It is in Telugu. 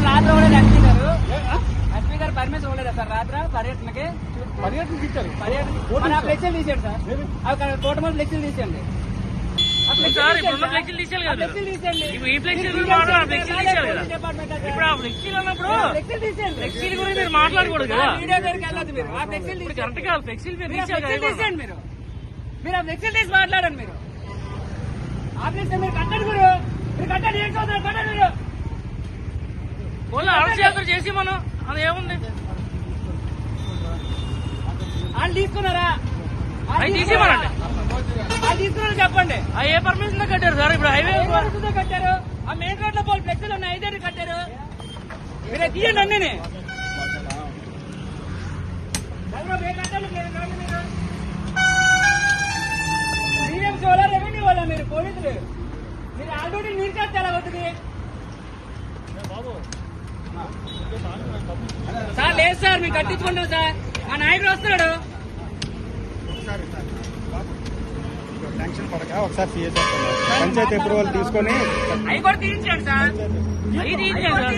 రాత్రి కూడా ఎస్పీ గారు పర్మిషన్ ఇవ్వలేదా సార్ రాత్రి పర్యటనకి? పర్యటనకి ఇచ్చారు. ఫ్లెక్సీలు తీసేయండి సార్, అవి కోటమల్ ఫ్లెక్సీలు తీసేయండి. మాట్లాడకూడదు కదా. మీడియా దగ్గరికి వెళ్ళదు మీరు. ఆ ఫ్లెక్సీలు కరెక్ట్ కాదు. ఫ్లెక్సీలు తీసేయండి. మీరు ఆ ఫ్లెక్సీలు తీసి మాట్లాడండి. మీరు ఆఫీస్ మీరు కట్టండి. మీరు కట్టండి. ఏం చదువుతారు కట్టండి. మీరు అరవయాత్ర చేసి మనం అది ఏముంది వాళ్ళు తీసుకున్నారా? అవి తీసేమనండి. వాళ్ళు తీసుకున్నారా చెప్పండి. ఏ పర్మిషన్ కట్టారు సార్? ఇప్పుడు హైవే కట్టారు. ఆ మెయిన్ రోడ్ లో పోయి ఫ్లెక్సీలు ఉన్నాయి, 5 కట్టారు. మీరు తీయండి అన్నీ. టీఎంసీ వాళ్ళ రెవెన్యూ వాళ్ళ మీరు పోలీసులు? మీరు ఆల్రెడీ మీరు చేస్తే ఎలా అవుతుంది సార్? లేదు సార్, మేము కట్టించుకుంటాం సార్. మా నాయకుడు వస్తున్నాడు. ఒకసారి పంచాయతీ అప్రూవల్ తీసుకొని అవి కూడా తీయించండి సార్. అవి తీయించండి సార్.